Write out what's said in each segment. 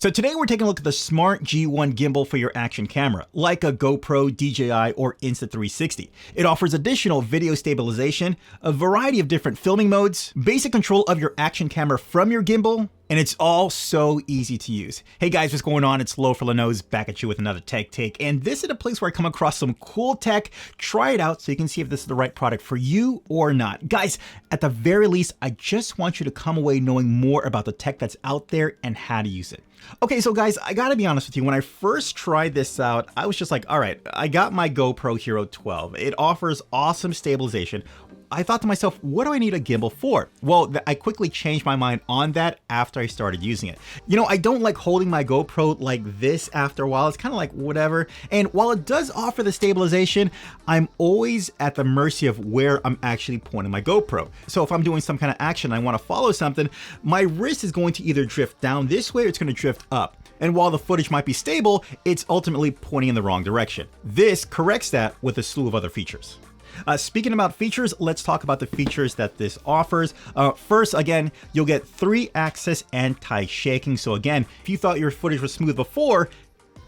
So today we're taking a look at the Smart G1 gimbal for your action camera, like a GoPro, DJI, or Insta360. It offers additional video stabilization, a variety of different filming modes, basic control of your action camera from your gimbal, and it's all so easy to use. Hey guys, what's going on? It's Lo for Leno's back at you with another tech take, and this is a place where I come across some cool tech. Try it out so you can see if this is the right product for you or not. Guys, at the very least, I just want you to come away knowing more about the tech that's out there and how to use it. Okay, so guys, I gotta be honest with you, when I first tried this out, I was just like, all right, I got my GoPro Hero 12. It offers awesome stabilization. I thought to myself, what do I need a gimbal for? Well, I quickly changed my mind on that after I started using it. You know, I don't like holding my GoPro like this after a while. It's kind of like whatever. And while it does offer the stabilization, I'm always at the mercy of where I'm actually pointing my GoPro. So if I'm doing some kind of action, I want to follow something, my wrist is going to either drift down this way or it's going to drift up. And while the footage might be stable, it's ultimately pointing in the wrong direction. This corrects that with a slew of other features. Speaking about features, let's talk about the features that this offers. First, again, you'll get 3-axis anti-shaking. So again, if you thought your footage was smooth before,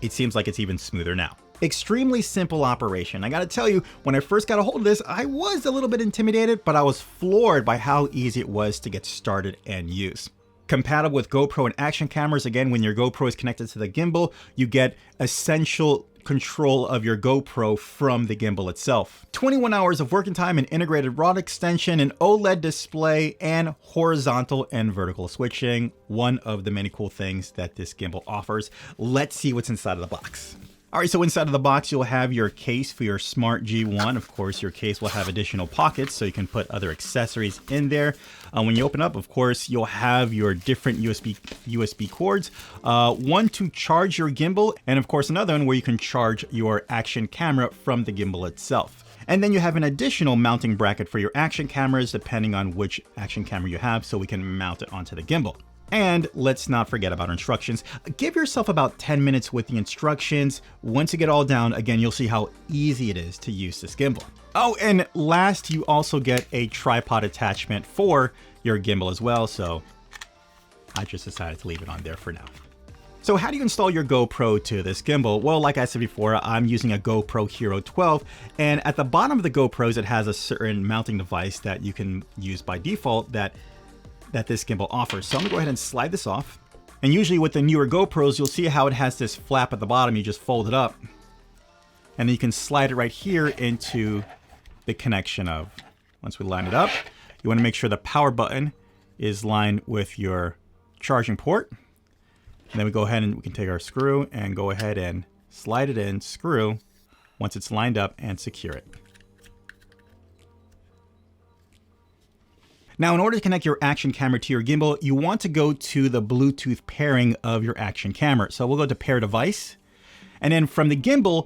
it seems like it's even smoother now. Extremely simple operation. I gotta tell you, when I first got a hold of this, I was a little bit intimidated, but I was floored by how easy it was to get started and use. Compatible with GoPro and action cameras. Again, when your GoPro is connected to the gimbal, you get essential control of your GoPro from the gimbal itself. 21 hours of working time, an integrated rod extension, an OLED display, and horizontal and vertical switching. One of the many cool things that this gimbal offers. Let's see what's inside of the box. All right, so inside of the box, you'll have your case for your Smart G1. Of course, your case will have additional pockets so you can put other accessories in there. When you open up, of course, you'll have your different USB cords. One to charge your gimbal, and of course, another one where you can charge your action camera from the gimbal itself. And then you have an additional mounting bracket for your action cameras, depending on which action camera you have, so we can mount it onto the gimbal. And let's not forget about instructions. Give yourself about 10 minutes with the instructions. Once you get all down, again, you'll see how easy it is to use this gimbal. Oh, and last, you also get a tripod attachment for your gimbal as well. So I just decided to leave it on there for now. So how do you install your GoPro to this gimbal? Well, like I said before, I'm using a GoPro Hero 12, and at the bottom of the GoPros, it has a certain mounting device that you can use by default that this gimbal offers. So I'm gonna go ahead and slide this off. And usually with the newer GoPros, you'll see how it has this flap at the bottom. You just fold it up, and then you can slide it right here into the connection of. Once we line it up, you wanna make sure the power button is lined with your charging port. And then we go ahead and we can take our screw and go ahead and slide it in, screw, once it's lined up, and secure it. Now, in order to connect your action camera to your gimbal, you want to go to the Bluetooth pairing of your action camera. So we'll go to pair device. And then from the gimbal,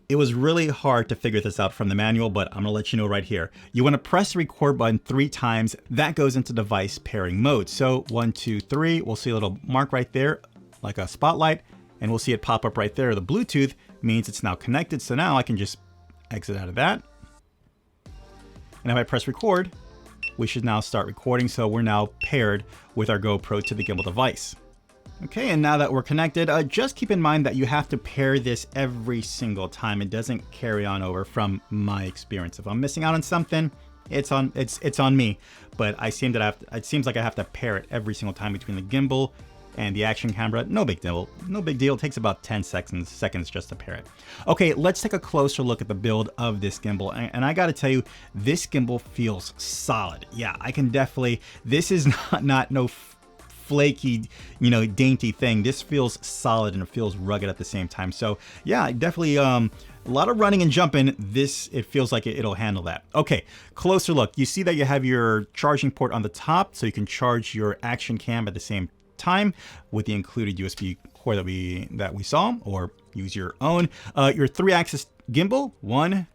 it was really hard to figure this out from the manual, but I'm gonna let you know right here. You wanna press the record button 3 times. That goes into device pairing mode. So 1, 2, 3, we'll see a little mark right there, like a spotlight, and we'll see it pop up right there. The Bluetooth means it's now connected. So now I can just exit out of that. And if I press record, we should now start recording. So we're now paired with our GoPro to the gimbal device. Okay, and now that we're connected, just keep in mind that you have to pair this every single time. It doesn't carry on over from my experience. If I'm missing out on something, it's on me. But it seems like I have to pair it every single time between the gimbal and the action camera. No big deal. No big deal. It takes about 10 seconds just to pair it. Okay, let's take a closer look at the build of this gimbal. And I gotta tell you, this gimbal feels solid. Yeah, I can definitely, this is not no flaky, dainty thing. This feels solid and it feels rugged at the same time. So yeah, definitely a lot of running and jumping. It feels like it'll handle that. Okay, closer look. You see that you have your charging port on the top, so you can charge your action cam at the same time with the included USB cord that we saw, or use your own. Your 3-axis gimbal, 1,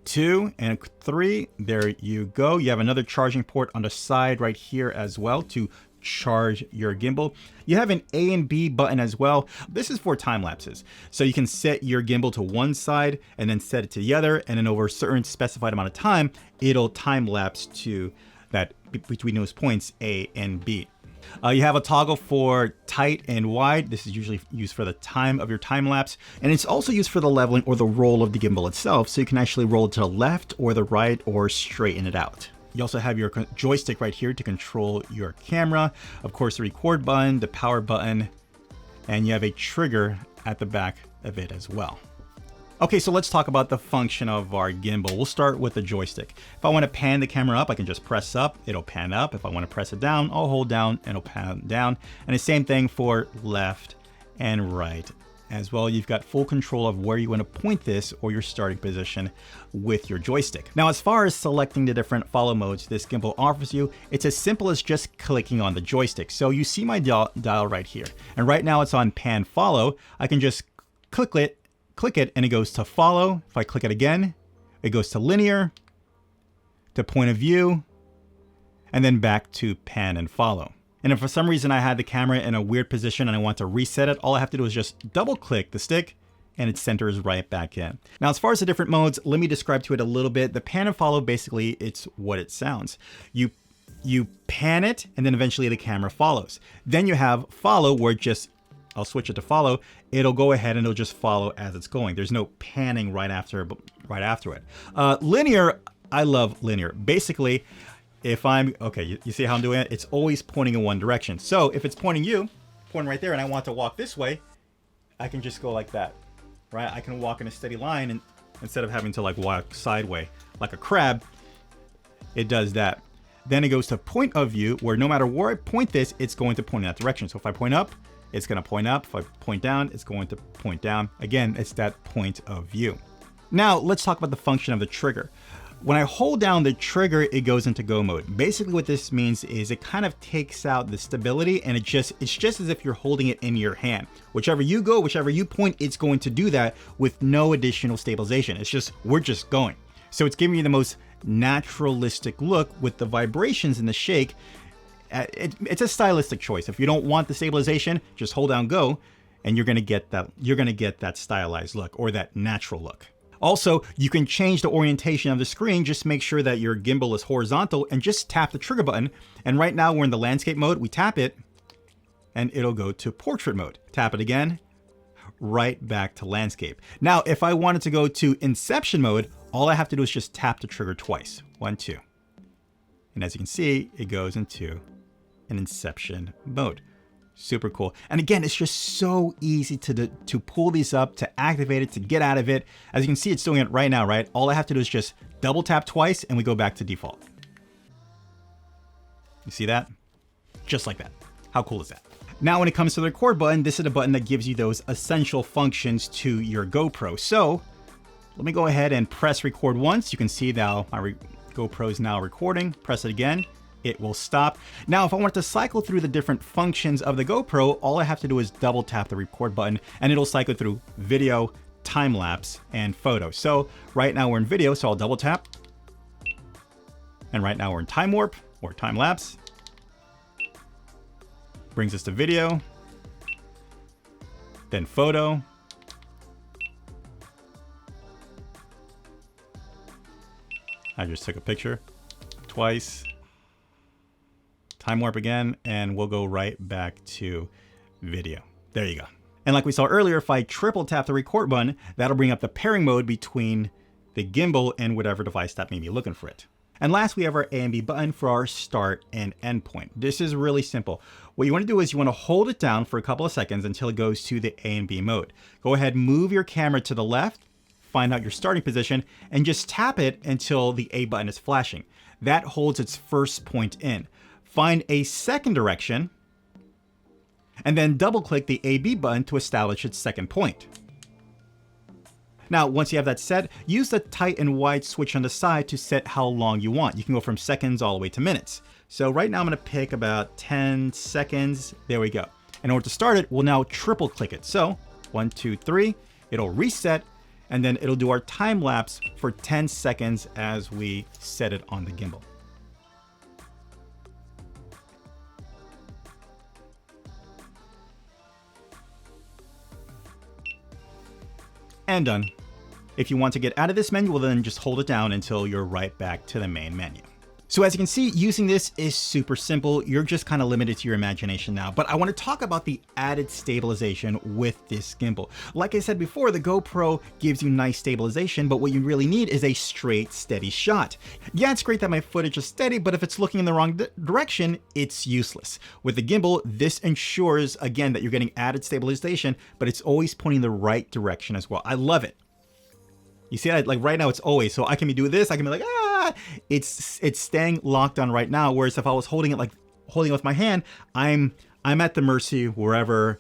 2, and 3. There you go. You have another charging port on the side right here as well to charge your gimbal. You have an A and B button as well. This is for time lapses. So you can set your gimbal to one side and then set it to the other, and then over a certain specified amount of time, it'll time lapse to that between those points A and B. You have a toggle for tight and wide. This is usually used for the time of your time lapse. And it's also used for the leveling or the roll of the gimbal itself. So you can actually roll it to the left or the right or straighten it out. You also have your joystick right here to control your camera. Of course, the record button, the power button, and you have a trigger at the back of it as well. Okay, so let's talk about the function of our gimbal. We'll start with the joystick. If I want to pan the camera up, I can just press up, it'll pan up. If I want to press it down, I'll hold down and it'll pan down. And the same thing for left and right as well. You've got full control of where you want to point this or your starting position with your joystick. Now, as far as selecting the different follow modes this gimbal offers you, it's as simple as just clicking on the joystick. So you see my dial right here. And right now it's on pan follow. I can just click it and it goes to follow. If I click it again, it goes to linear, to point of view, and then back to pan and follow. And if for some reason I had the camera in a weird position and I want to reset it, all I have to do is just double click the stick and it centers right back in. Now, as far as the different modes, let me describe to it a little bit. The pan and follow, basically it's what it sounds. You pan it and then eventually the camera follows. Then you have follow where it just, I'll switch it to follow. It'll go ahead and it'll just follow as it's going. There's no panning right after it. Linear, I love linear. Basically, if I'm, okay, you see how I'm doing it? It's always pointing in one direction. So if it's pointing right there and I want to walk this way, I can just go like that, right? I can walk in a steady line and instead of having to like walk sideways like a crab, it does that. Then it goes to point of view where no matter where I point this, it's going to point in that direction. So if I point up, it's going to point up. If I point down, it's going to point down. Again, it's that point of view. Now, let's talk about the function of the trigger. When I hold down the trigger, it goes into go mode. Basically what this means is it kind of takes out the stability and it's just as if you're holding it in your hand. Whichever you go, whichever you point, it's going to do that with no additional stabilization. It's just, we're just going. So it's giving you the most naturalistic look with the vibrations and the shake. It's a stylistic choice. If you don't want the stabilization, just hold down go and you're going to get that stylized look or that natural look. Also, you can change the orientation of the screen. Just make sure that your gimbal is horizontal and just tap the trigger button. And right now we're in the landscape mode. We tap it and it'll go to portrait mode. Tap it again, right back to landscape. Now, if I wanted to go to inception mode, all I have to do is just tap the trigger twice. 1, 2. And as you can see, it goes into an inception mode. Super cool. And again, it's just so easy to pull these up, to activate it, to get out of it. As you can see, it's doing it right now, right? All I have to do is just double tap twice and we go back to default. You see that? Just like that. How cool is that? Now, when it comes to the record button, this is a button that gives you those essential functions to your GoPro. So let me go ahead and press record once. You can see now my GoPro is now recording. Press it again. It will stop. Now, if I want to cycle through the different functions of the GoPro, all I have to do is double tap the record button and it'll cycle through video, time lapse, and photo. So right now we're in video, so I'll double tap. And right now we're in time warp or time lapse. Brings us to video, then photo. I just took a picture twice. Time warp again, and we'll go right back to video. There you go. And like we saw earlier, if I triple tap the record button, that'll bring up the pairing mode between the gimbal and whatever device that may be looking for it. And last, we have our A and B button for our start and end point. This is really simple. What you want to do is you want to hold it down for a couple of seconds until it goes to the A and B mode. Go ahead, move your camera to the left, find out your starting position, and just tap it until the A button is flashing. That holds its first point in. Find a second direction, and then double click the AB button to establish its second point. Now, once you have that set, use the tight and wide switch on the side to set how long you want. You can go from seconds all the way to minutes. So right now I'm gonna pick about 10 seconds. There we go. In order to start it, we'll now triple click it. So 1, 2, 3, it'll reset, and then it'll do our time lapse for 10 seconds as we set it on the gimbal. And done. If you want to get out of this menu, well then just hold it down until you're right back to the main menu. So as you can see, using this is super simple. You're just kind of limited to your imagination now, but I want to talk about the added stabilization with this gimbal. Like I said before, the GoPro gives you nice stabilization, but what you really need is a straight, steady shot. Yeah, it's great that my footage is steady, but if it's looking in the wrong direction, it's useless. With the gimbal, this ensures, again, that you're getting added stabilization, but it's always pointing the right direction as well. I love it. You see that? Like right now, it's always, so I can do this, I can be like, it's staying locked on right now. Whereas if I was holding it with my hand, I'm at the mercy wherever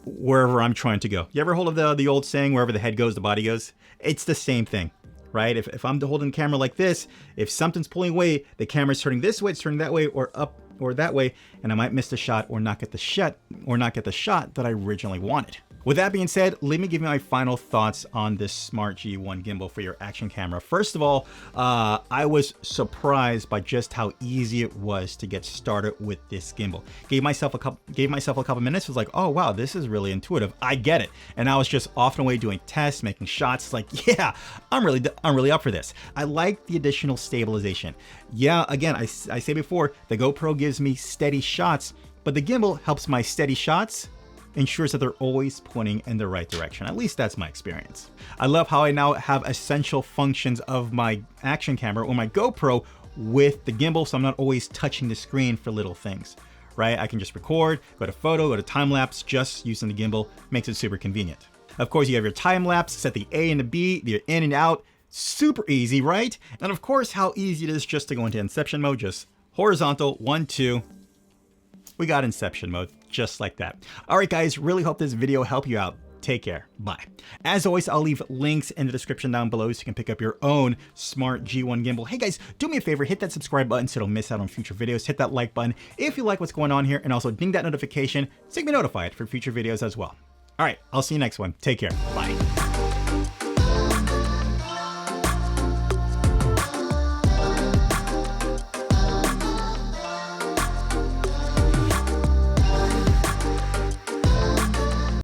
I'm trying to go. You ever hold of the old saying, wherever the head goes, the body goes? It's the same thing, right? If I'm holding the camera like this, if something's pulling away, the camera's turning this way, it's turning that way, or up or that way, and I might miss the shot or not get the shot that I originally wanted. With that being said, let me give you my final thoughts on this Smart G1 gimbal for your action camera. First of all, I was surprised by just how easy it was to get started with this gimbal. Gave myself a couple minutes, was like, oh wow, this is really intuitive. I get it. And I was just off and away doing tests, making shots, like, yeah, I'm really up for this. I like the additional stabilization. Yeah, again, I say before, the GoPro gives me steady shots, but the gimbal helps my steady shots ensures that they're always pointing in the right direction. At least that's my experience. I love how I now have essential functions of my action camera or my GoPro with the gimbal, so I'm not always touching the screen for little things, right? I can just record, go to photo, go to time lapse, just using the gimbal. Makes it super convenient. Of course, you have your time lapse, set the A and the B, the in and out, super easy, right? And of course, how easy it is just to go into inception mode, just horizontal, 1, 2, we got inception mode, just like that. All right, guys, really hope this video helped you out. Take care. Bye. As always, I'll leave links in the description down below so you can pick up your own Smart G1 gimbal. Hey guys, do me a favor, hit that subscribe button so you don't miss out on future videos. Hit that like button if you like what's going on here, and also ding that notification so you can be notified for future videos as well. All right, I'll see you next one. Take care. Bye.